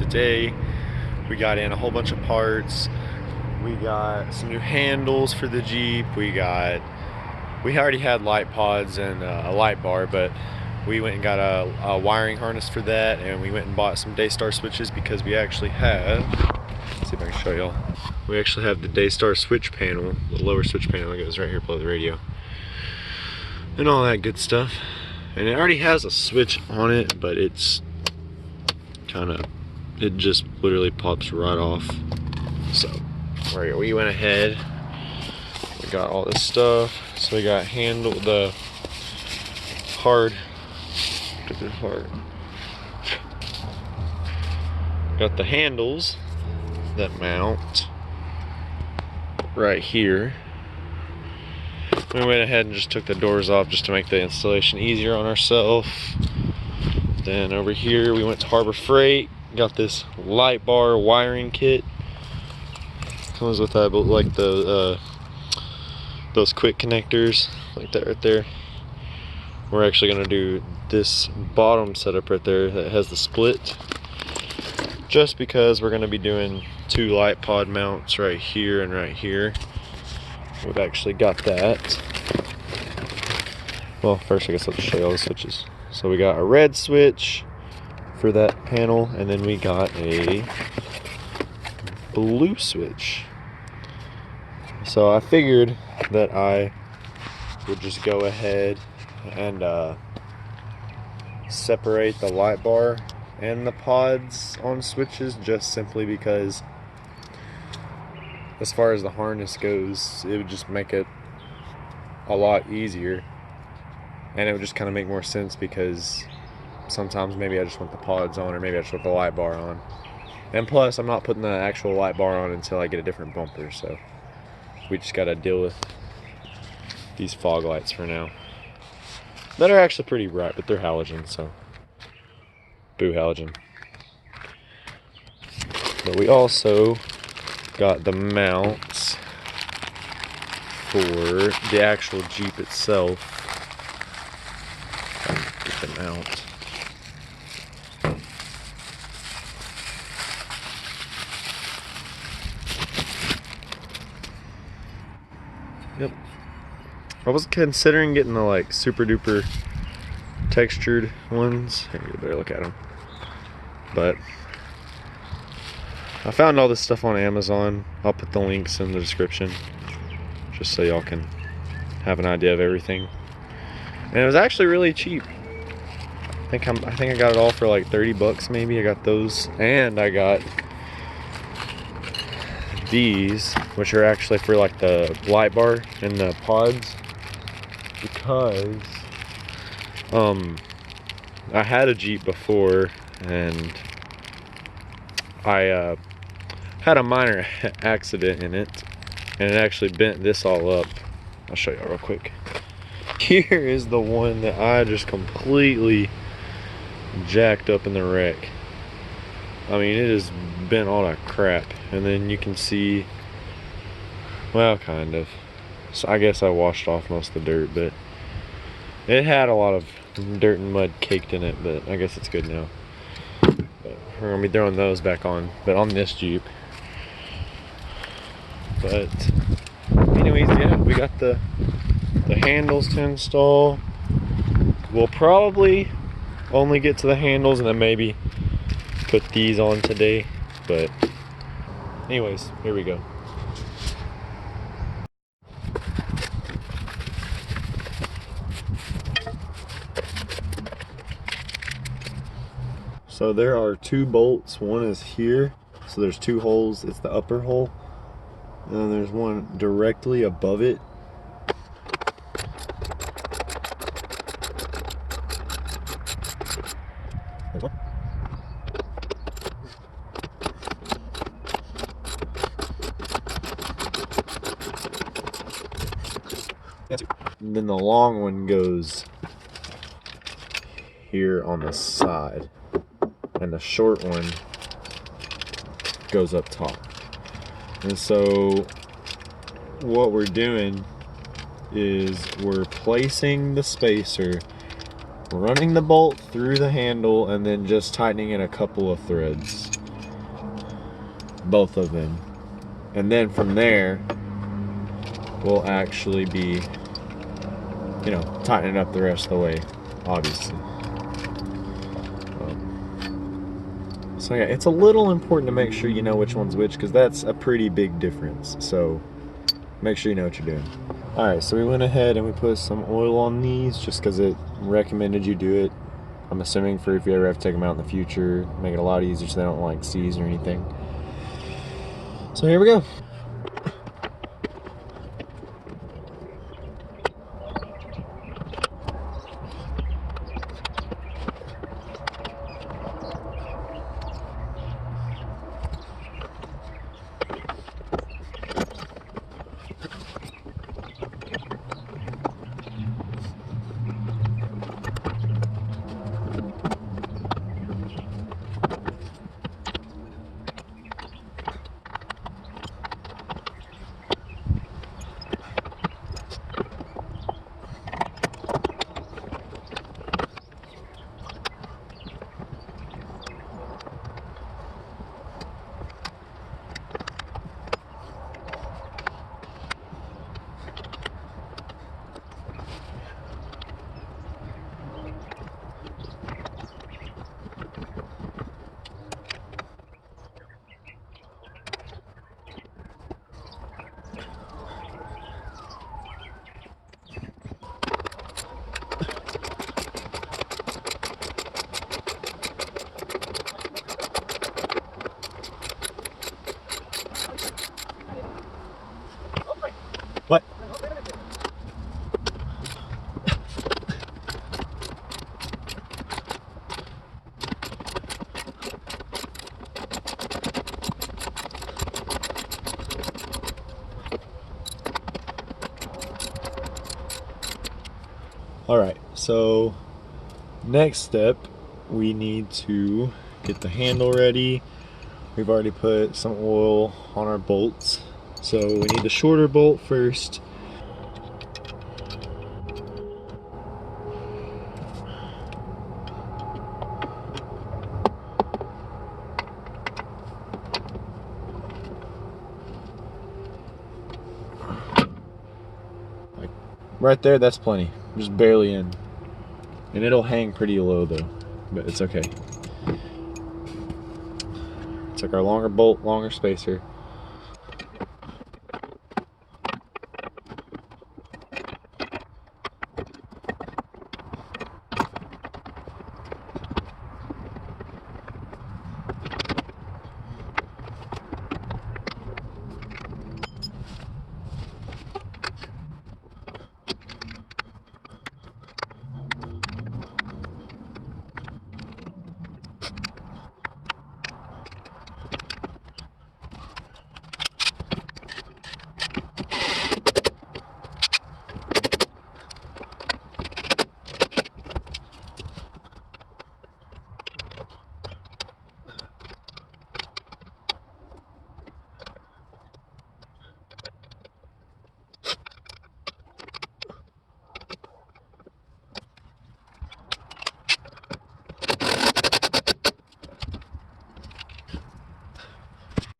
today. We got in a whole bunch of parts. We got some new handles for the Jeep. We already had light pods and a light bar, but we went and got a wiring harness for that, and we went and bought some Daystar switches because we actually have, let's see if I can show y'all. We actually have the Daystar switch panel, the lower switch panel that goes right here below the radio, and all that good stuff. And it already has a switch on it, but it's it just literally pops right off. So we went ahead, we got all this stuff. So we got the hard, got the handles that mount right here. We went ahead and just took the doors off just to make the installation easier on ourselves. Then over here we went to Harbor Freight, got this light bar wiring kit. Comes with that, but like those quick connectors like that right there. We're actually gonna do this bottom setup right there that has the split, just because we're gonna be doing two light pod mounts right here and right here. We've actually got that. Well, first I guess I'll just show you all the switches. So we got a red switch for that panel, and then we got a blue switch. So I figured that I would just go ahead and separate the light bar and the pods on switches, just simply because as far as the harness goes, it would just make it a lot easier, and it would just kind of make more sense, because sometimes maybe I just want the pods on, or maybe I just want the light bar on. And plus, I'm not putting the actual light bar on until I get a different bumper, so we just gotta deal with these fog lights for now. That are actually pretty bright, but they're halogen, so boo halogen. But we also got the mounts for the actual Jeep itself. Get them out. Yep. I was considering getting the like super duper textured ones. Here, you better look at them. But I found all this stuff on Amazon. I'll put the links in the description, just so y'all can have an idea of everything. And it was actually really cheap. I think I got it all for like 30 bucks maybe. I got those, and I got these, which are actually for like the light bar and the pods, because I had a Jeep before, and I had a minor accident in it, and it actually bent this all up. I'll show you real quick. Here is the one that I just completely jacked up in the wreck. I mean, it is bent all to crap. And then you can see, well, kind of. So I guess I washed off most of the dirt, but it had a lot of dirt and mud caked in it, but I guess it's good now. But we're gonna be throwing those back on, but on this Jeep. But anyways, yeah, we got the handles to install. We'll probably only get to the handles and then maybe put these on today, but anyways, here we go. So there are two bolts. One is here, so there's two holes. It's the upper hole, and then there's one directly above it. And then the long one goes here on the side, and the short one goes up top. And so what we're doing is we're placing the spacer, running the bolt through the handle, and then just tightening in a couple of threads. both of them. And then from there, we'll actually be, you know, tightening up the rest of the way, obviously. So yeah, it's a little important to make sure you know which one's which, because that's a pretty big difference. So make sure you know what you're doing. All right, so we went ahead and we put some oil on these just because it recommended you do it. I'm assuming for if you ever have to take them out in the future, make it a lot easier so they don't like seize or anything. So here we go. What? All right, so next step, we need to get the handle ready. We've already put some oil on our bolts. So we need the shorter bolt first. Like right there, that's plenty. Just barely in. And it'll hang pretty low though, but it's okay. Took our longer bolt, longer spacer.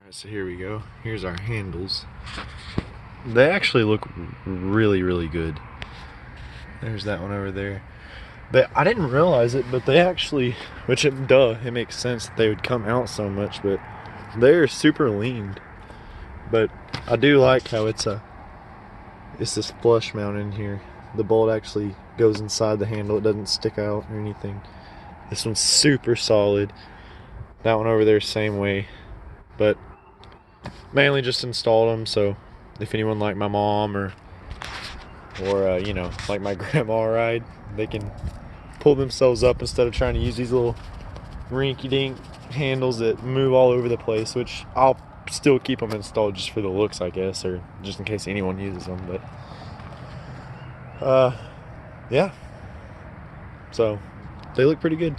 So here we go. Here's our handles. They actually look really, really good. There's that one over there. I didn't realize it, but they actually, it makes sense that they would come out so much, but they're super lean. But I do like how it's this flush mount in here. The bolt actually goes inside the handle. It doesn't stick out or anything. This one's super solid. That one over there, same way. But mainly just installed them so if anyone like my mom or you know, like my grandma ride, they can pull themselves up instead of trying to use these little rinky-dink handles that move all over the place, which I'll still keep them installed just for the looks, I guess, or just in case anyone uses them. But yeah, so they look pretty good.